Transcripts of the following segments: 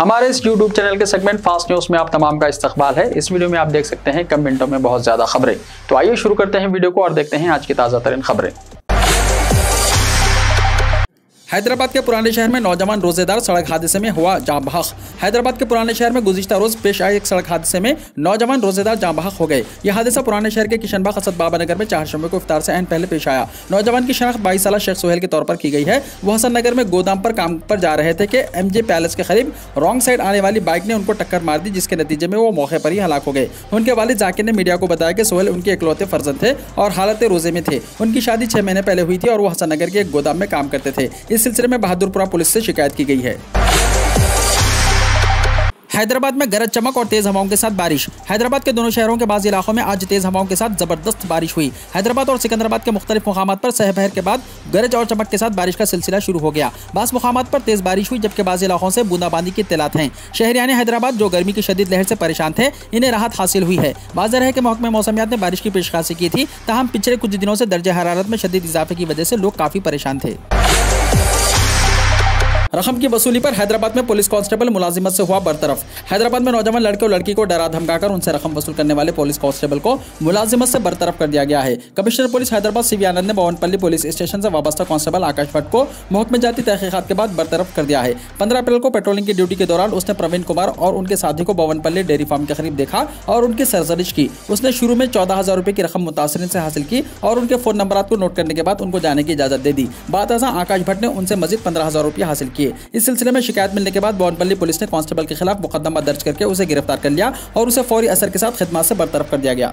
हमारे इस YouTube channel के सेगमेंट फास्ट न्यूज में आप तमाम का इस्तकबाल है। इस वीडियो में आप देख सकते हैं कम मिनटों में बहुत ज्यादा खबरें। तो आइए शुरू करते हैं वीडियो को और देखते हैं आज की ताजा तरीन खबरें। हैदराबाद के पुराने शहर में नौजवान रोजेदार सड़क हादसे में हुआ जाँ बहक। हैदराबाद के पुराने शहर में गुज़िश्ता रोज पेश आए एक सड़क हादसे में नौजवान रोजेदार जाँ बहक हो गए। यह हादसा पुराने शहर के किशनबाग असद बाबा नगर में 4 शंबे को इफ्तार से अहन पहले पेश आया। नौजवान की शनाख्त 22 साल शेख सोहेल के तौर पर की गई है। वो हसन नगर में गोदाम पर काम पर जा रहे थे कि MJ पैलेस के करीब रॉन्ग साइड आने वाली बाइक ने उनको टक्कर मार दी, जिसके नतीजे में वो मौके पर ही हलाक हो गए। उनके वालिद जाकिर ने मीडिया को बताया कि सोहेल उनके इकलौते फर्जंद थे और हालत रोजे में थे। उनकी शादी 6 महीने पहले हुई थी और वो हसन नगर के एक गोदाम में काम करते थे। इस सिलसिले में बहादुरपुरा पुलिस से शिकायत की गई है। हैदराबाद में गरज चमक और तेज हवाओं के साथ बारिश। हैदराबाद के दोनों शहरों के बाज़ इलाकों में आज तेज हवाओं के साथ जबरदस्त बारिश हुई। हैदराबाद और सिकंदराबाद के मुख्तलिफ मुकामात पर सहबहर के बाद गरज और चमक के साथ बारिश का सिलसिला शुरू हो गया। बाज़ मुकामात पर तेज बारिश हुई, जबकि बाज़ इलाकों से बूंदाबांदी की इत्तलात हैं। शहरियान हैदराबाद जो गर्मी की शदीद लहर से परेशान थे, इन्हें राहत हासिल हुई है। वाज़ेह है कि महकमे मौसमियात ने बारिश की पेशकशी की थी, ताहम पिछले कुछ दिनों से दर्जे हरारत में शदीद इजाफे की वजह से लोग काफ़ी परेशान थे। रकम की वसूली पर हैदराबाद में पुलिस कांस्टेबल मुलाजिमत से हुआ बरतरफ। हैदराबाद में नौजवान लड़के और लड़की को डरा धमकाकर उनसे रकम वसूल करने वाले पुलिस कांस्टेबल को मुलाजिमत से बरतरफ कर दिया गया है। कमिश्नर पुलिस हैदराबाद CV आनंद ने बोवनपल्ली पुलिस स्टेशन से वाबस्ता कांस्टेबल आकाश भट्ट को महकमे जाती तहकीकात के बाद बरतरफ कर दिया है। 15 अप्रैल को पेट्रोलिंग की ड्यूटी के दौरान उसने प्रवीण कुमार और उनके साथी को बोवनपल्ली डेयरी फार्म के करीब देखा और उनकी सरजरिश की। उसने शुरू में 14,000 रुपये की रकम मुतासरीन से हासिल की और उनके फोन नंबरात को नोट करने के बाद उनको जाने की इजाजत दे दी। बाद आकाश भट्ट ने उनसे मजीद 15,000 रुपये हासिल किए। इस सिलसिले में शिकायत मिलने के बाद बोवनपल्ली पुलिस ने कांस्टेबल के खिलाफ मुकदमा दर्ज करके उसे गिरफ्तार कर लिया और उसे फौरी असर के साथ खिदमत से बरतरफ कर दिया गया।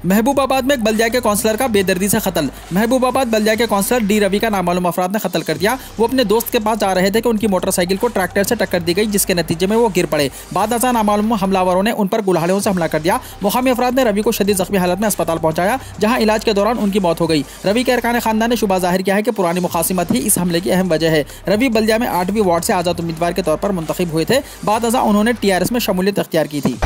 महबूबाबाद में एक बल्दिया के काउंसलर का बेदर्दी से कत्ल। महबूबाबाद बल्दिया के काउंसलर D रवि का नामालूम अफराद ने कत्ल कर दिया। वो अपने दोस्त के पास जा रहे थे कि उनकी मोटरसाइकिल को ट्रैक्टर से टक्कर दी गई, जिसके नतीजे में वो गिर पड़े। बाद नामालूम हमलावरों ने उन पर गुल्हाड़ियों से हमला कर दिया। मुकामी अफराद ने रवि को शदीद जख्मी हालत में अस्पताल पहुंचाया, जहां इलाज के दौरान उनकी मौत हो गई। रवि के अरकान खानदान ने शुबा जाहिर किया है कि पुरानी मुखासिमत ही इस हमले की अहम वजह है। रवि बल्दिया में 8वीं वार्ड से आज़ाद उम्मीदवार के तौर पर मुंतखब हुए थे। बाद उन्होंने TRS में शमूलियत अख्तियार की थी।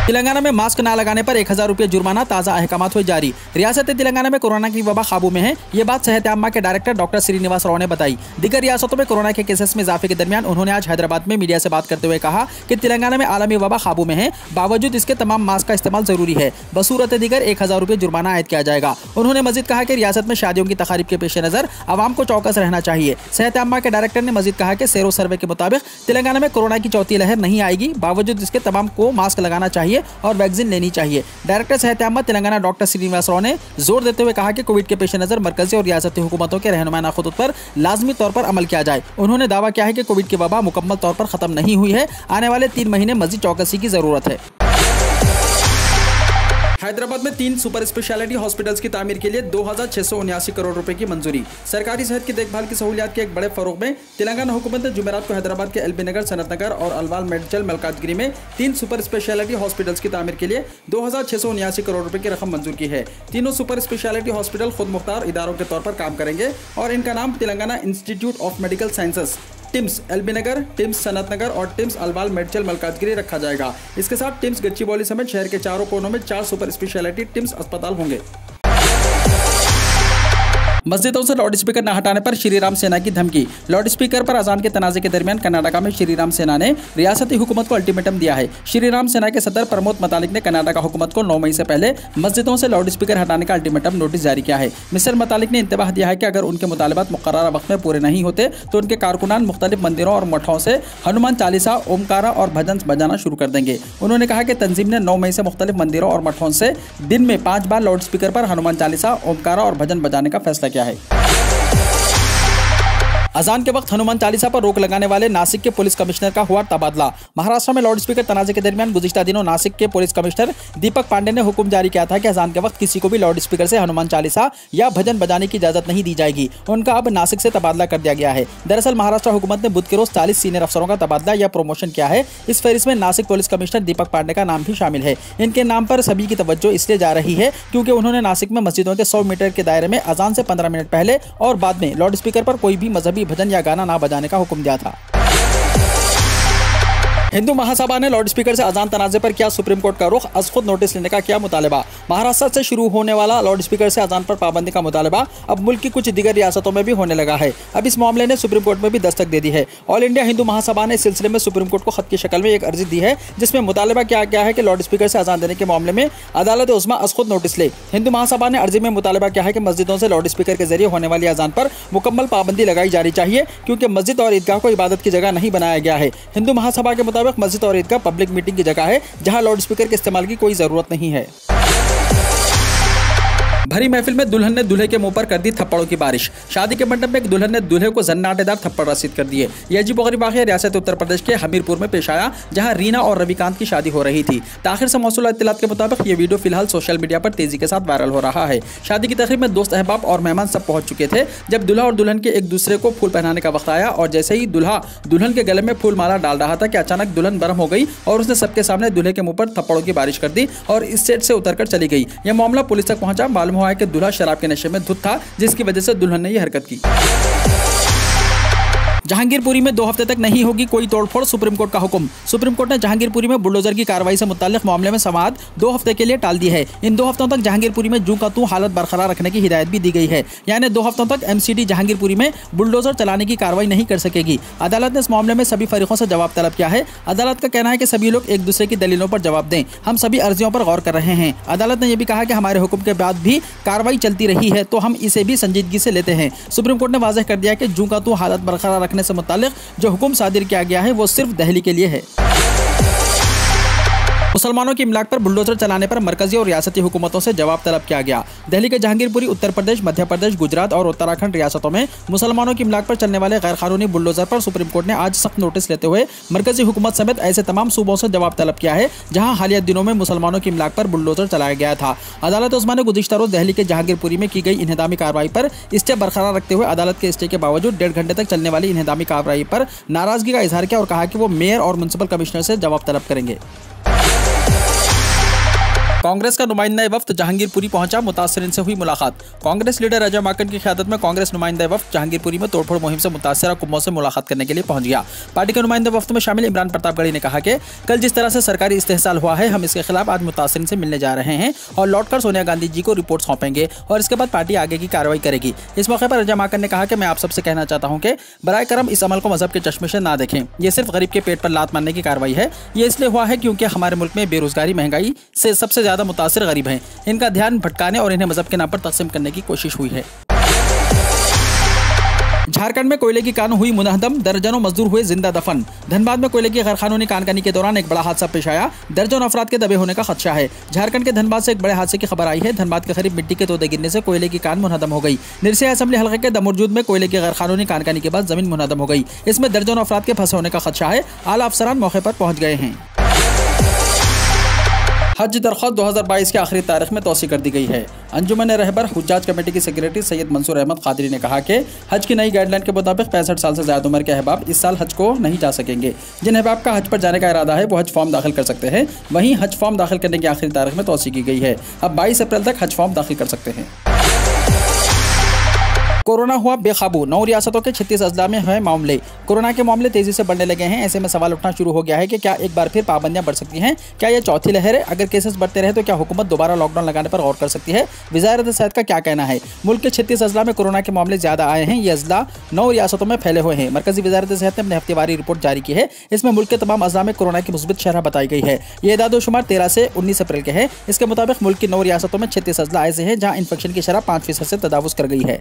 तेलंगाना में मास्क न लगाने पर 1,000 रुपये जुर्माना, ताज़ा अहकामात हुए जारी। रियासत तेलंगाना में कोरोना की वबा काबू में है। ये बात सेहत आम्मा के डायरेक्टर डॉक्टर श्रीनिवास राव ने बताई। दीगर रियासतों में कोरोना के केसेस में इजाफे के दरमियान उन्होंने आज हैदराबाद में मीडिया से बात करते हुए कहा कि तेलंगाना में आलमी वबा काबू में है, बावजूद इसके तमाम मास्क का इस्तेमाल जरूरी है। बसूरत दीगर 1,000 रुपये जुर्माना आयद किया जाएगा। उन्होंने मजीद कहा कि रियासत में शादियों की तकारीब के पेश नज़र आवाम को चौकस रहना चाहिए। सेहत आम्मा के डायरेक्टर ने मजीद कहा कि सेरो सर्वे के मुताबिक तेलंगाना में कोरोना की चौथी लहर नहीं आएगी, बावजूद इसके तमाम को मास्क लगाना चाहिए और वैक्सीन लेनी चाहिए। डायरेक्टर सेहत आम्मा तेलंगाना डॉक्टर श्रीनिवास राव ने जोर देते हुए कहा कि कोविड के पेश नजर मरकजी और रियासती हुकूमतों के रहनुमाना खुतूत पर लाजमी तौर पर अमल किया जाए। उन्होंने दावा किया है कि कोविड की वबा मुकम्मल तौर पर खत्म नहीं हुई है। आने वाले 3 महीने मजीद चौकसी की जरूरत है। हैदराबाद में 3 सुपर स्पेशलिटी हॉस्पिटल्स की तामीर के लिए 2,679 करोड़ रुपए की मंजूरी। सरकारी सेहत की देखभाल की सहूलियात के एक बड़े फरोग में तेलंगाना हुकूमत ने जुमेरात को हैदराबाद के LB नगर, सनत नगर और अलवाल मेडिकल मलकाजगिरी में 3 सुपर स्पेशलिटी हॉस्पिटल्स की तामीर के लिए 2,679 करोड़ रुपए की रकम मंजूर की है। तीनों सुपर स्पेशलिटी हॉस्पिटल खुद मुख्तार इदारों के तौर पर काम करेंगे और इनका नाम Telangana Institute of Medical Sciences, TIMS LB Nagar, TIMS Sanat Nagar और टिम्स अलवाल मेडिकल मलकाजगिरी रखा जाएगा। इसके साथ टिम्स गच्चीबौली समेत शहर के चारों कोनों में 4 सुपर स्पेशलिटी टिम्स अस्पताल होंगे। मस्जिदों से लाउड स्पीकर न हटाने पर श्रीराम सेना की धमकी। लाउड स्पीकर पर अजान के तनाजे के दरमियान कर्नाटका में श्रीराम सेना ने रियासती हुकूमत को अल्टीमेटम दिया है। श्रीराम सेना के सदर प्रमोद मतालिक ने कर्नाटका हुकूमत को 9 मई से पहले मस्जिदों से लाउड स्पीकर हटाने का अल्टीमेटम नोटिस जारी किया है। मिस्टर मतालिक ने इंतबाह दिया है कि अगर उनके मुतालबात मुकर्ररा वक्त में पूरे नहीं होते तो उनके कारकुनान मुख्तलिफ मंदिरों और मठों से हनुमान चालीसा, ओमकारा और भजन बजाना शुरू कर देंगे। उन्होंने कहा कि तंजीम ने 9 मई से मुख्तलिफ मंदिरों और मठों से दिन में 5 बार लाउड स्पीकर पर हनुमान चालीसा, ओमकारा और भजन बजाने का फैसला किया है। अजान के वक्त हनुमान चालीसा पर रोक लगाने वाले नासिक के पुलिस कमिश्नर का हुआ तबादला। महाराष्ट्र में लाउड स्पीकर तनाजे के दरमियान गुज़िश्ता दिनों नासिक के पुलिस कमिश्नर दीपक पांडे ने हुक्म जारी किया था कि अजान के वक्त किसी को भी लाउड स्पीकर से हनुमान चालीसा या भजन बजाने की इजाजत नहीं दी जाएगी। उनका अब नासिक से तबादला कर दिया गया है। दरअसल महाराष्ट्र हुकूमत ने बुध के रोज 40 सीनियर अफसरों का तबादला या प्रमोशन किया है। इस फहरिस्त में नासिक पुलिस कमिश्नर दीपक पांडे का नाम भी शामिल है। इनके नाम पर सभी की तवज्जो इसलिए जा रही है क्योंकि उन्होंने नासिक में मस्जिदों के 100 मीटर के दायरे में अजान से 15 मिनट पहले और बाद में लाउड स्पीकर पर कोई भी मजहबी भजन या गाना ना बजाने का हुक्म दिया था। हिंदू महासभा ने लाउड स्पीकर से अजान तनाज़े पर किया सुप्रीम कोर्ट का रुख, अज़ खुद नोटिस लेने का किया मुतालबा। महाराष्ट्र से शुरू होने वाला लाउड स्पीकर से अजान पर पाबंदी का मुतालबा अब मुल्क की कुछ दीगर रियासतों में भी होने लगा है। अब इस मामले ने सुप्रीम कोर्ट में भी दस्तक दे दी है। ऑल इंडिया हिंदू महासभा ने इस सिलसिले में सुप्रीम कोर्ट को खत की शक्ल में एक अर्जी दी है, जिसमें मुतालबा किया गया है कि लाउड स्पीकर से अजान देने के मामले में अदालत उस्मा अज़ खुद नोटिस ले। हिंदू महासभा ने अर्जी में मुतालबा किया है कि मस्जिदों से लाउड स्पीकर के जरिए होने वाली अजान पर मुकम्मल पाबंदी लगाई जानी चाहिए, क्योंकि मस्जिद और ईदगाह को इबादत की जगह नहीं बनाया गया है। हिंदू महासभा के मुताबिक मस्जिद और ईदगाह पब्लिक मीटिंग की जगह है, जहां लाउड स्पीकर के इस्तेमाल की कोई जरूरत नहीं है। भरी महफिल में दुल्हन ने दूल्हे के मुंह पर कर दी थप्पड़ों की बारिश। शादी के मंडप में एक दुल्हन ने दूल्हे को जन्नाटेदार थप्पड़ रसीद कर दिए। यह अजीबोगरीब वाक़या रियासत उत्तर प्रदेश के हमीरपुर में पेश आया, जहां रीना और रविकांत की शादी हो रही थी। ताखिर से मौसूल इत्तलात के मुताबिक ये वीडियो फिलहाल सोशल मीडिया पर तेजी के साथ वायरल हो रहा है। शादी की तकरीब में दोस्त अहबाब और मेहमान सब पहुंच चुके थे। जब दूल्हा और दुल्हन के एक दूसरे को फूल पहनाने का वक्त आया और जैसे ही दूल्हा दुल्हन के गले में फूल माला डाल रहा था कि अचानक दुल्हन गर्म हो गई और उसने सबके सामने दूल्हे के मुंह पर थप्पड़ों की बारिश कर दी और इस सेट से उतरकर चली गई। यह मामला पुलिस तक पहुंचा। मालूम हुआ है कि दूल्हा शराब के नशे में धुत था, जिसकी वजह से दुल्हन ने यह हरकत की। जहांगीरपुरी में 2 हफ्ते तक नहीं होगी कोई तोड़फोड़, सुप्रीम कोर्ट का हुक्म। सुप्रीम कोर्ट ने जहांगीरपुरी में बुलडोजर की कार्रवाई से मुताल्लिक मामले में समाअत 2 हफ्ते के लिए टाल दी है। इन 2 हफ्तों तक जहांगीरपुरी में जू का तू हालत बरकरार रखने की हिदायत भी दी गई है, यानी 2 हफ्तों तक एमसीडी जहांगीरपुरी में बुलडोजर चलाने की कार्रवाई नहीं कर सकेगी। अदालत ने इस मामले में सभी फरीकों से जवाब तलब किया है। अदालत का कहना है कि सभी लोग एक दूसरे की दलीलों पर जवाब दें। हम सभी अर्जियों पर गौर कर रहे हैं। अदालत ने यह भी कहा कि हमारे हुक्म के बाद भी कार्रवाई चलती रही है तो हम इसे भी संजीदगी से लेते हैं। सुप्रीम कोर्ट ने वाज़ेह कर दिया कि जू का तू हालत बरकरार रखने से मुताल्लिक जो हुक्म सादिर किया गया है वो सिर्फ दिल्ली के लिए है। मुसलमानों की इमलाक पर बुलडोजर चलाने पर मरकजी और रियासती हुकूमतों से जवाब तलब किया गया। दिल्ली के जहांगीरपुरी, उत्तर प्रदेश, मध्य प्रदेश, गुजरात और उत्तराखंड रियासतों में मुसलमानों की इमलाक पर चलने वाले गैर कानूनी बुलडोजर पर सुप्रीम कोर्ट ने आज सख्त नोटिस लेते हुए मरकजी हुकूमत समेत ऐसे तमाम सूबों से जवाब तलब किया है जहां हालिया दिनों में मुसलमानों की इमलाक पर बुलडोजर चलाया गया था। अदालत उस्मा ने गुज़िश्ता रोज दिल्ली के जहांगीरपुरी में की गई इन्हदामी कार्रवाई पर स्टे बरकरार रखते हुए अदालत के स्टे के बावजूद 1.5 घंटे तक चलने वाली इन्हदामी कार्रवाई पर नाराजगी का इजहार किया और कहा कि वो मेयर और म्युनिसिपल कमिश्नर से जवाब तलब करेंगे। कांग्रेस का नुमाइंदा वफ्द जहांगीरपुरी पहुंचा, मुतासरीन से हुई मुलाकात। कांग्रेस लीडर अजय माकन की क़यादत में कांग्रेस नुमाइंदा वफ्द जहांगीरपुरी में तोड़फोड़ मुहिम से मुतासरा कुंभों से मुलाकात करने के लिए पहुंच गया। पार्टी के नुमाइंदा वफ्द में शामिल इमरान प्रतापगढ़ी ने कहा कि कल जिस तरह से सरकारी इस्तेहसाल हुआ है, हम इसके खिलाफ आज मुतासरीन से मिलने जा रहे हैं और लौटकर सोनिया गांधी जी को रिपोर्ट सौंपेंगे और इसके बाद पार्टी आगे की कार्रवाई करेगी। इस मौके पर अजय माकन ने कहा कि मैं आप सबसे कहना चाहता हूँ कि बराए करम इस अमल को मजहब के चश्मे से ना देखें। ये सिर्फ गरीब के पेट पर लात मारने की कार्रवाई है। ये इसलिए हुआ है क्योंकि हमारे मुल्क में बेरोजगारी, महंगाई से सबसे ज्यादा मुतासिर गरीब हैं। इनका ध्यान भटकाने और इन्हें मजहब के नाम पर तकसीम करने की कोशिश हुई है। झारखंड में कोयले की कान हुई मुनहदम, दर्जनों मजदूर हुए जिंदा दफन। धनबाद में कोयले की गैरकानूनी कानकनी के दौरान एक बड़ा हादसा पेश आया। दर्जनों अफराद के दबे होने का खदशा है। झारखंड के धनबाद से एक बड़े हादसे की खबर आई है। धनबाद के करीब मिट्टी के तोदे गिरने से कोयले की कान मुनहदम हो गई। निरसिया असेंबली हल्के के दमुरजूद में कोयले की गैरकानूनी कानकनी के बाद जमीन मुनहदम हो गई। इसमें दर्जनों अफराद के फंसे होने का खदशा है। आला अफसरान मौके पर पहुंच गए हैं। हज दरख्वास्त 2022 की आखिरी तारीख में तौसी कर दी गई है। अंजुमन रहबर हुज्जाज कमेटी की सेक्रेटरी सैयद मंसूर अहमद कादरी ने कहा कि हज की नई गाइडलाइन के मुताबिक 65 साल से ज्यादा उम्र के अहबाब इस साल हज को नहीं जा सकेंगे। जिन अहबाब का हज पर जाने का इरादा है वो हज फॉर्म दाखिल कर सकते हैं। वहीं हज फॉर्म दाखिल करने की आखिरी तारीख में तौसी की गई है। अब 22 अप्रैल तक हज फॉर्म दाखिल कर सकते हैं। कोरोना हुआ बेकाबू, 9 रियासतों के 36 अजला में है मामले। कोरोना के मामले तेजी से बढ़ने लगे हैं। ऐसे में सवाल उठना शुरू हो गया है कि क्या एक बार फिर पाबंदियां बढ़ सकती हैं? क्या यह चौथी लहर है? अगर केसेस बढ़ते रहे तो क्या हुकूमत दोबारा लॉकडाउन लगाने पर गौर कर सकती है? वज़ारत सेहत का क्या कहना है? मुल्क के 36 अजला में कोरोना के मामले ज्यादा आए हैं। ये अजला 9 रियासतों में फैले हुए हैं। मरकजी वज़ारत सेहत ने अपनी हफ्तेवारी रिपोर्ट जारी की है। इसमें मुल्क के तमाम अजला में कोरोना की मुस्बत शरह बताई गई है। ये एदाद-ओ-शुमार 13 से 19 अप्रैल के है। इसके मुताबिक मुल्क की 9 रियासतों में 36 अजला ऐसे हैं जहाँ इन्फेक्शन की शरह 5% से तजावुज़ कर गई है।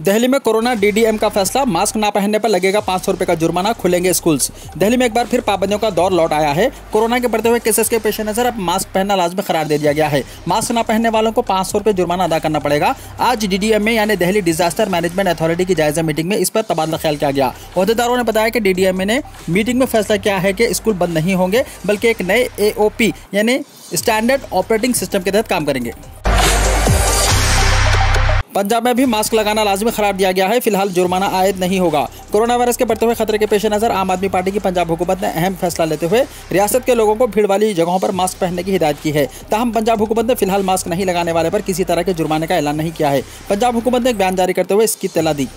दिल्ली में कोरोना डीडीएम का फैसला, मास्क ना पहनने पर लगेगा 500 रुपये का जुर्माना, खुलेंगे स्कूल्स। दिल्ली में एक बार फिर पाबंदियों का दौर लौट आया है। कोरोना के बढ़ते हुए केसेस के पेश नजर अब मास्क पहनना लाजमी करार दे दिया गया है। मास्क ना पहनने वालों को 500 रुपये जुर्माना अदा करना पड़ेगा। आज डीडीएम में यानी दिल्ली डिजास्टर मैनेजमेंट अथॉरिटी की जायजा मीटिंग में इस पर तबादला ख्याल किया गया। ओहदेदारों ने बताया कि डीडीएम ने मीटिंग में फैसला किया है कि स्कूल बंद नहीं होंगे बल्कि एक नए AOP यानी स्टैंडर्ड ऑपरेटिंग सिस्टम के तहत काम करेंगे। पंजाब में भी मास्क लगाना लाजमी करार दिया गया है। फिलहाल जुर्माना आयद नहीं होगा। कोरोना वायरस के बढ़ते हुए खतरे के पेश नजर आम आदमी पार्टी की पंजाब हुकूमत ने अहम फैसला लेते हुए रियासत के लोगों को भीड़ वाली जगहों पर मास्क पहनने की हिदायत की है। ताहम पंजाब हुकूमत ने फिलहाल मास्क नहीं लगाने वाले पर किसी तरह के जुर्माने का ऐलान नहीं किया है। पंजाब हुकूमत ने एक बयान जारी करते हुए इसकी इत्तला दी।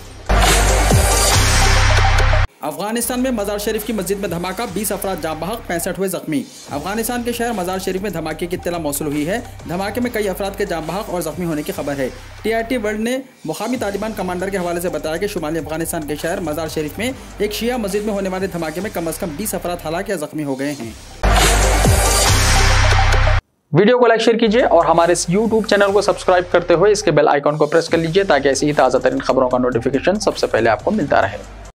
अफगानिस्तान में मजार शरीफ की मस्जिद में धमाका, 20 अफराद जाँ बहक, 65 हुए जख्मी। अफगानिस्तान के शहर मजार शरीफ में धमाके की इत्तला मौसूल हुई है। धमाके में कई अफराद के जाँ बहक और जख्मी होने की खबर है। TRT वर्ल्ड ने मुकामी तालिबान कमांडर के हवाले से बताया कि शुमाली अफगानिस्तान के शहर मजार शरीफ में एक शिया मस्जिद में होने वाले धमाके में कम से कम 20 अफराद हलाक या जख्मी हो गए हैं। वीडियो को लाइक शेयर कीजिए और हमारे इस YouTube चैनल को सब्सक्राइब करते हुए इसके बेल आइकॉन को प्रेस कर लीजिए ताकि ऐसी ही ताज़ा तरीन खबरों का नोटिफिकेशन सबसे पहले आपको मिलता रहे।